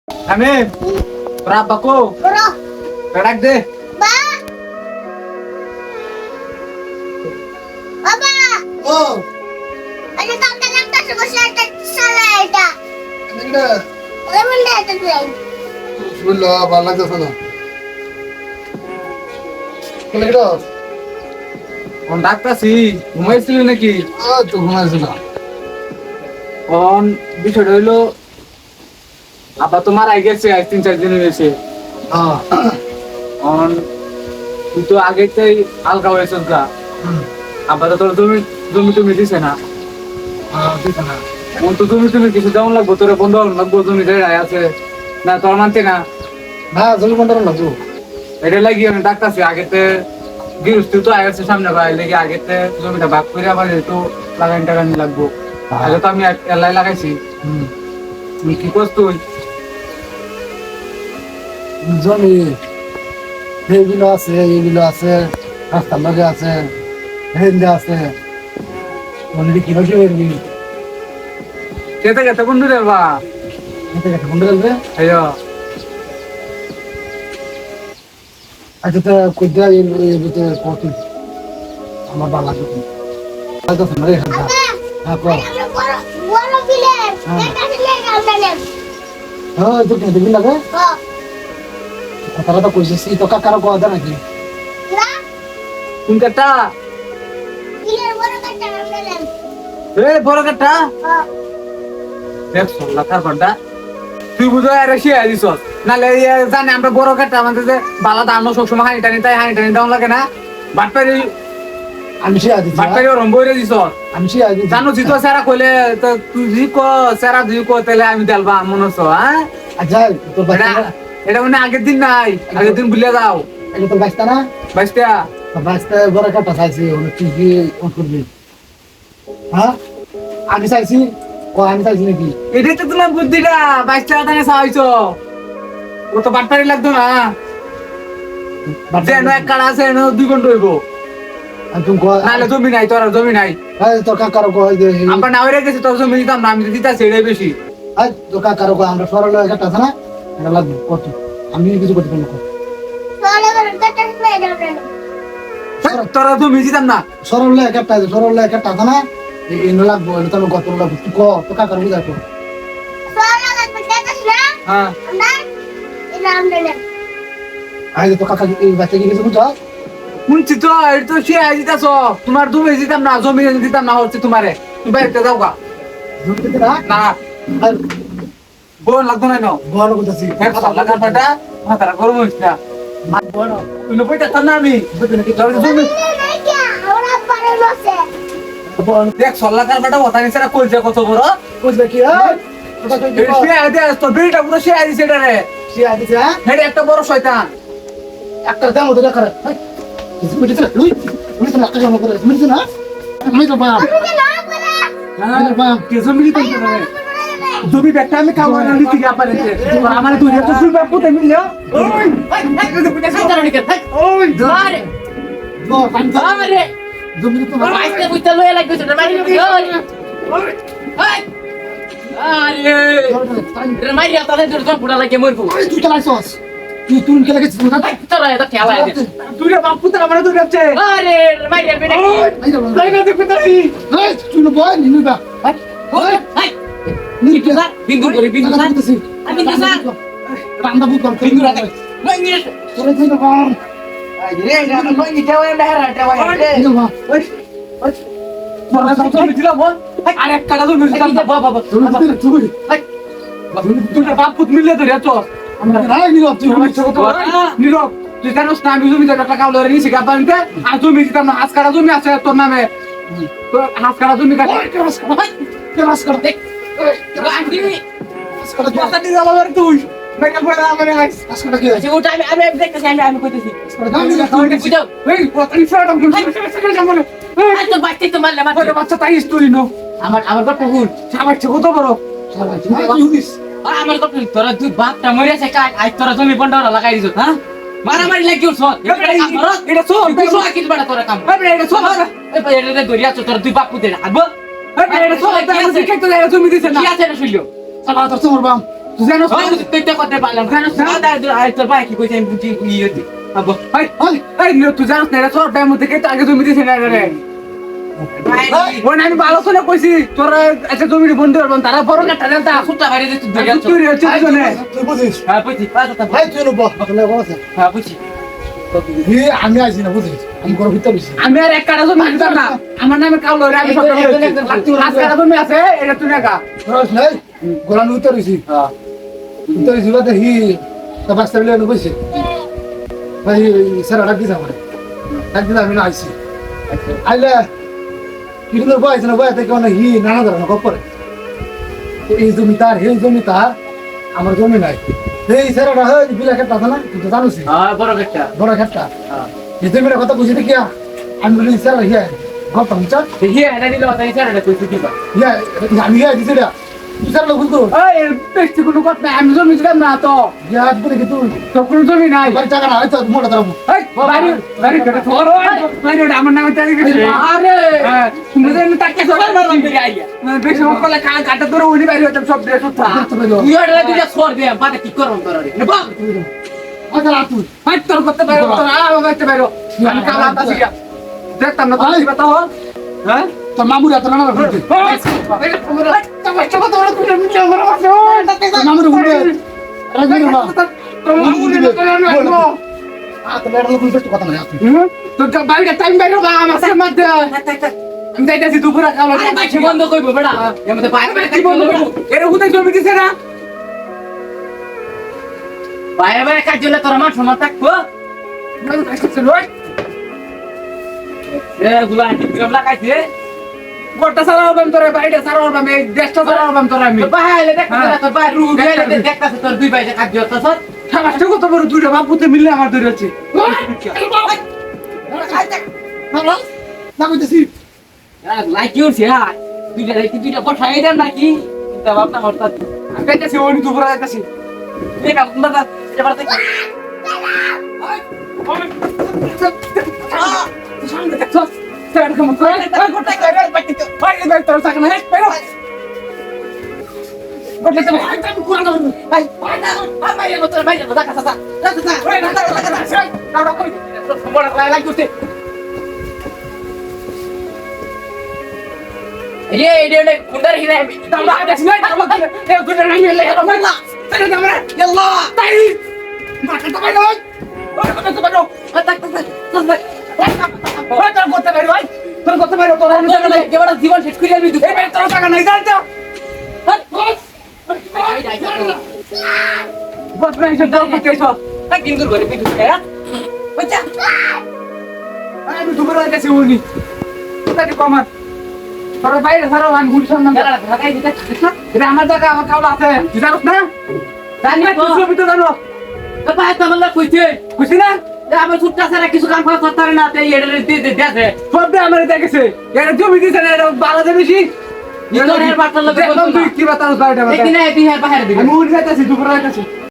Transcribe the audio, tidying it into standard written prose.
আমি berapa ko? Bro, Kerak deh. ba? Baba, ও ano kang lang sa masarap sa layda? এটা Alam mo na ito lang. বিসমিল্লাহ ভালো লাগতেছে না কোলে গেল On ডাকতাছি ঘুমাইছিলি নাকি? তো ঘুমাইছিল On বিষয়টা হইলো আব্বা তো মারা গেছে আজ 3-4 দিন হয়েছে। হ্যাঁ On তুই তো আগেতেই হালকা হয়েছিস গা। আব্বা তো তোর জমি দিছে না। ঠিক না On তো জমি কিছু দেওয়ান লাগবো তোরে বন্ধ লাগবো জমি দেয় আছে না তোর মানতে না না জমি বন্ধ না তো এটা লাগি আমি ডাকতাছি আগেতে গৃহস্থী তো আগে সামনে ভাই লেগে আগেতে জমিটা ভাগ করে আবার একটু লাগাইন টাগানি লাগবো আগে তো আমি এলাই লাগাইছি তুমি কি করছ তুই জমি এইগুলো আছে রাস্তার লগে আছে হেন্দে আছে অলরেডি কি বাকি হইনি কেতে কেতে বন্ধু রে বা এটা একটা বন্ধ করবে আইয়ো আচ্ছা তো কইদা এই ভিতরে কত আমার ভালো লাগে আচ্ছা তো রে হ্যাঁ কো Ano boro bilen. Ito sila ang nalim. হ্যাঁ তো কি দিবি লাগে Oh, তারা তো কইছিস তো কাকার কো আদা নাকি na? তুমি কাটা Bilen boro ka ang nalim. এ বড় কাটা Oh, দেখ সল্লা তার বাড্ডা তুই বুঝো আর এসে আইছিস নালে জানি আমরা বড় কাটা আমাদের যে বালা দানো সব সময় হানি টানি দাও লাগে না বাটপারি আমি সে আদি বাটপারি রম্বইরে দিছ আমি সে আদি জানো জিতো সেরা কইলে তো তুই জি কো সেরা দুই কো তাহলে আমি দেলবা মনে হচ্ছে হ্যাঁ আচ্ছা তোর বাচ্চা এটা মানে আগের দিন নাই আগের দিন ভুলে যাও এটা তোর বাচ্চা না বাইশটা বাচ্চা বড় কাটা চাইছি ওনে তুই কি অন করবি হ্যাঁ আমি চাইছি আমি চাইছি নাকি এটাই তো তোমার বুদ্ধিটা বাইশটা টাকা চাইছো ও তো বাটপারি লাগতো না যেন এক কাড়া আছে এনে 2 ঘন্টা হইব আর তুমি কো নাহলে জমি নাই তোর জমি নাই তোর কাকার কো দে আমরা না হয়ে গেছে তোর জমি দিতাম না আমি দিতাছি এটাই বেশি তোর কাকার কো আমরা সরল কাটা আছে না এটা লাগবে কত আমি কিছু করতে পারবো না solo boro ka ang nalim. তোরা জমি দিতাম না সরল কাটা আছে না এই লাগবে এটা তো কত লাগবে তুই কো তোর কাকার বুঝা কো Solo ka pagkata sila. হ্যাঁ Andan? Ila ang nalim. I তো কাকা এই বাচ্চা কি কিছু বুঝা শুনছি তো এটা তো সে দিতাছ তোমার জমি দিতাম না জমি দিতাম না হচ্ছে তোমারে তুমি বাইরে যাও গা বুঝতে না না আর বোন লাগতো না নাও বড় করতেছি লাগার পাটা মাথাটা গরম হইছে না বড় তুই নই পাইতা না আমি বুঝতে নাকি জমি Nanay ka, ahora para no sé. বড় দেখ সল্লাকার পাটা কথা নিছে কইছে কত বড় বুঝলে কি তোর কাছে কি সে আইতে তো বিলটা পুরো সে আইছে এটা রে সে আদি যা হেডে একটা বড় শয়তান একটা দাম ওদের করে বুঝতে না বুঝতে না কাজ করে বুঝতে না আমি তো বাপ Ano ka na para? হ্যাঁ কে জমি দিতাম না রে জমি ব্যাগটা আমি কাওয়া না দিতে গিয়া পারেছে আমার তুই এত ফুল বাপ পুতে মিলিও ওই ওই Mare! ও পান্তা Mare! জমি তো Este buita lo la cosa de Mario Fiori. Ay! Are! Mario está dentro do campo lá que morto. তুই তো লাইছস তুই কে লাগেছিস না Tara da que ela é. তুই রে বাপ পুতে আমার তুই যাচ্ছে Are! Mario vem aqui. তাই না দেখতে তাই তুই না বয় নিনু বা Ai! Ai! নি কে Bindu করে bindu sa. Ai bindu sa. রান্দা বুক কর Bindu rata. Mangir. তোরে তুই না বাম Ai, re, já não me deu ainda era, já vai. নিনু বা ওই ওই তোরা তো জমি দিলাম বল আর এক কাটা জমি দিতাম না Baba, baba. তুই তুই তুই বাপ পুত মিলে ধরে তো আমরা রাই নিলো তুই নীরব তুই জানোস না আমি জমি টাকা কাউলে নিছি গাবানতে আর জমি দিতাম না হাত কাটা জমি আছে তোর নামে তোর হাত কাটা জমি কাটে কেরাস কর দেখ Andi. কথা দিয়ে যাবো আর তুই মেকা করে আমারে আইস আসলে কি Si udah আমি দেখতে চাই আমি কইতেছি। আমি না Kau udah. এই কথা ইফাটা আমি জামনে Ay, তো বাইতে তো মারলে ওরে বাচ্চা তাই স্টোরি নো আমার গল্প হুল। আমার ছে কত বড় তুই হুদিস আর আমার গল্প তোরা তুই বাপটা মরিয়াছে কাজ আজ তোরা জমি বন্ডরা লাগাই দিছ হ্যাঁ মারামারি লাগিও সর এটা তো তুই সর কি বড় তোরা কাম এটা তো এটা দরিয়া তোরা তুই বাপ পুতে আনবো এটা তো এটা তো জমি দিছে না কি আছে না শুনলো সালা তোর তোমার বাম তুই জানোস না? তুই তো করতে পারলাম কেন তোর ভাই কি কইছে আমি বুঝি ইয়ে দি আব্বা এই, এই, তুই জানোস না, এরা সব টাইম থেকে আগে জমি দিছে না রে। ভাই ওই না আমি আলোচনা কইছি, তোরা একটা জমির বন্ধু হবেন, তারা বড় কাটা দেন তা। সুতা বাইরে যে তুই দেখছ তুই রে, তুই জানে। তুই বুঝিস হ্যাঁ বুঝি কথা ভাই তুই বল আসলে বলছে হ্যাঁ বুঝি আমি আছি না বুঝিস আমি ঘর ভিতরে বসি আমি আর এক কাটা জমি দিতাম না, আমার নামে কাউলো রে, আমি সব একজন, একজন, একজন। পাঁচ কাটা জমি আছে, এটা তুই নাকা। রস নাই গোলান উত্তর হইছি উত্তর হইছিল দেখি তো বাস্তা বিলে বসে ভাই স্যার ডাক দিছে আমার ডাক দিলে আমি না আইছি আইলে কিছু দূর বয়স না বয়স থেকে অনেক নানা ধরনের খবর এই জমি তার এই জমি তার আমার জমি নাই এই স্যারটা হয় বিলা খেটটা আছে না তুই তো জানিস হ্যাঁ বড় একটা বড় খেটটা হ্যাঁ এই জমির কথা বুঝি দেখিয়া আমি বলি স্যার হিয়া গল্প বুঝছ দেখি এটা দিলে কথা স্যার এটা কইছি দিবা হিয়া আমি হিয়া দিছি রে তুই স্যার লোক বুঝতো এই বেশি কোনো কথা নাই, আমি জমি দিলাম না তো, হিয়া আজ বলে কি তুই তো কোনো জমি নাই। বাড়ি টাকা না হয়তো মোটা তারা এই, বাড়ি বাড়ি কেটে ধর, বাড়ি ওটা আমার নামে চাকরি গেছে। আরে হ্যাঁ, তুমি জানেন তাকে সবার মারলাম বেরিয়ে আইয়া বেশি বকলে কাটা ধরে উনি বাইরে হতাম সব দিয়ে সুতা। তুই এটা দিলে সর দে বাদে কি করব তোর রে নে বাপ আচ্ছা তুই হাই তোর করতে পারো, তোর আলাদা করতে পারো, আমি কালা আছি গা। দেখতাম না তুমি কথা হল, হ্যাঁ? তোর মামুর এত নানা করতে মামুর উঠে রাজনীতি মা তোমার লোক বেশ কথা নাই আপনি তোর বাড়িটা টাইম বাইরে আমার সাথে মারতে আমি যাইতেছি দুপুরে খাওয়া আরে ভাই কি বন্ধ কইবো বেটা এমতে বাইরে বাইরে কি বন্ধ করবো? এরা হুদায় জমি দিছে না? বাইরে বাইরে কাজ দিলে তোর আমার সময় থাকবো এ গুলা কি লাগাইছে গোটা সারা হবাম তোর, বাড়িটা সারা হবাম, এই দেশটা সারা হবাম তোর আমি। তোর বাইরে দেখতে তোর বাইরে রু গেলে দেখতাছ তোর দুই বাইরে কাজ দিও তোর সাবাসটা কত বড় দুইটা বাপুতে মিললে আমার ধরে আছে। না কইতেছি লাইক ইউরছে হ্যাঁ দুইটা বসাই দেন নাকি চিন্তা ভাবনা হঠাৎ আমি যাইতেছি, ওই দুপুরে যাইতেছি। দেখা দাদা এটা বাড়তে সামনে দেখছো? স্যার কেমন করে? কোথায় কই রে বাড়তে ভাই, এই ভাই, তোর চাকরি নাই, বেরো। বললে তো ভাই, আমি কোরআন ধরবো। ভাই বাইরে মত বাইরে মত দেখা সাসা দেখা ওই না, দাঁড়া, কই? বড় লাইক করতে এই কুন্দার হিরে দাঁড়া, দেখছি না, দাঁড়া, এই দুইটা নাম মিললে এরকম হয় না। তাহলে দাঁড়া, ইয়াল্লাহ তাই। মাথাটা বাইরে হয়। ওই, মাথাটা বাইরে হয়। তাক তাক ওই, তোর করতে বাইরে হয়। তোর করতে বাইরে, তোর আমি টাকা নাই। এবারে জীবন শেষ করে আমি এই ভাই, তোর টাকা নাই, জানতো? বদমাইশ এসে দাও করতে এসো। কিন্তু ঘরে পিটু হ্যাঁ বাচ্চা আমি দুপুরে যাইতেছি, উনি। কোথায় কমার? তোর বাইরে ছাড়াও আমি গুলশান নাম। যারা ঢাকায় দিতে এটা আমার জায়গা, আমার কাউলা আছে। তুই জানোস না? জানি তুই তো ছবি তো জানো। তো ভাই তোমার কইছে খুশি না? আমার ছুটটা ছাড়া কিছু কাম করতে পারে না তাই এটা দেখে সব দিয়ে আমার দেখেছে। এটা জমি দিছে না, এটা বালাতে বেশি। ইন্দোরের বাটার লগে দেখলাম তুই কি বাতাস বাইরে একদিন এই বিহার বাইরে দিবি আমি উঠে যাইতেছি, দুপুরে যাইতেছি।